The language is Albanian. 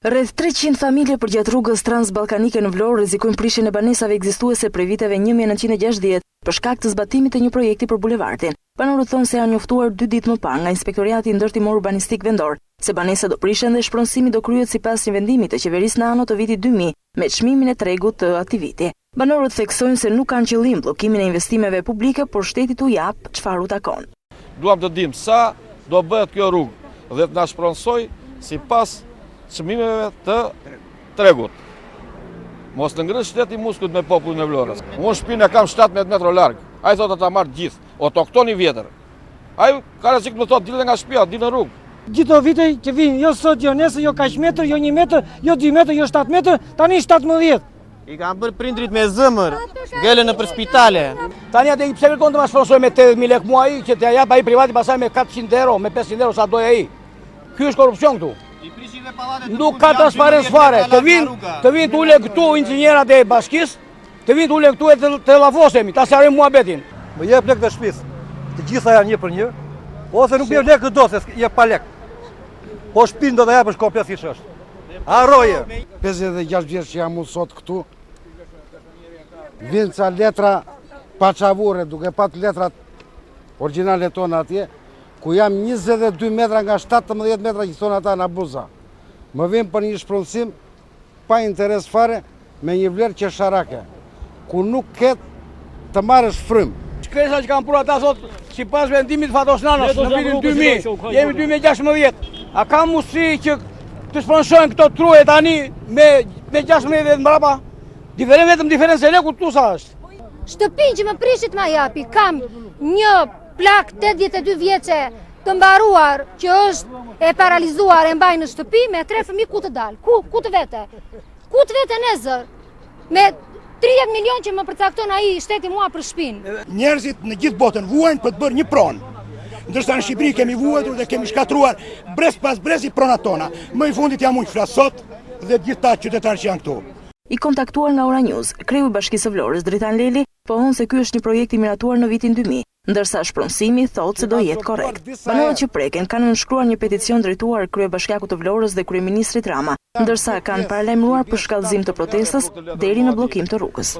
Rreth 300 familje përgjatë rrugës transballkanike në Vlorë rrezikojnë prishjen e banesave ekzistuese prej viteve 1960 për shkak të zbatimit të një projekti për bulevardin. Banorët thonë se janë njoftuar 2 ditë më parë nga Inspektoriati i Ndërtimor Urbanistik Vendor se banesa do prishen dhe shpronësimi do kryhet sipas një vendimi të qeverisë në anë të vitit 2000 me çmimin e tregut të atij viti. Banorët theksojnë se nuk kanë qëllim bllokimin e investimeve publike, por shteti t'u jap çfarë u takon. Duam të dimë sa do bëhet kjo rrugë dhe të na shpronsoj sipas çmimeve të tregut. Mos të ngrish shteti muskut me popullin e Vlorës. Unë shtëpinë kam 17 metra larg. Ai thotë ta marr gjithë, autoktoni vjetër. Ai ka rrezik më thotë dilë nga shtëpia, dilë në rrugë. Gjithë vite që vinë, jo sot, jo nesër, jo kaq metër, jo 1 metër, jo 2 metër, jo 7 metër, tani 17. I kanë bërë prindrit me zëmër, ngelen në për spitale. Tani atë pse kërkon të ma sponsor me 80.000 lekë muaj, që të jap ai privati pasaj me 400 euro, me 500 euro sa doja ai. Ky është korrupsion këtu. Nuk ka transparencë fare. Të vinë të ule këtu inxhinierat e bashkisë, të vinë të ule këtu e të lavosemi, ta sjarrim muhabetin. Më jep lekë të shtëpisë. Të gjitha janë 1 për 1, ose nuk jep lekë do se jep pa lekë. Po shtëpinë do ta japësh komplet siç është. Harroje. 56 vjeç që jam unë sot këtu. Vjen ca letra paçavure, duke pat letrat origjinale tona atje, ku jam 22 metra nga 17 metra që thonë ata në buza. Më vjen për një shpronësim pa interes fare me një vlerë qesharake, ku nuk ketë të marrësh frym. Shkresa që kanë pru ata sot, sipas vendimit Fatosnanës në vitin 2000, jemi 2016. A ka mundësi që të sponsojnë këto truje tani me 16 vetë mbrapa? Vetëm diferencë e lekut tu sa është. Shtëpinë që më prishit ma japi, kam një plak 82 vjeçe të mbaruar që është e paralizuar e mbaj në shtëpi me 3 fëmijë ku të dalë, ku të vete? Ku të vete nezër? Me 30 milion që më përcakton ai shteti mua për shtëpinë. Njerëzit në gjithë botën vuajnë për të bërë një pronë. Ndërsa në Shqipëri kemi vuajtur dhe kemi shkatruar brez pas brezi pronat tona. Më i fundit jam unë flas sot dhe gjithë ta qytetarë që janë këtu. I kontaktuar nga Ora News, kreu i Bashkisë së Vlorës, Dritan Leli, pohon se ky është një projekt i miratuar në vitin 2000, ndërsa shpronësimi thotë se do jetë korrekt. Banorët që preken kanë nënshkruar një peticion drejtuar kryebashkiakut të Vlorës dhe kryeministrit Rama, ndërsa kanë paralajmëruar për shkallëzim të protestës deri në bllokim të rrugës.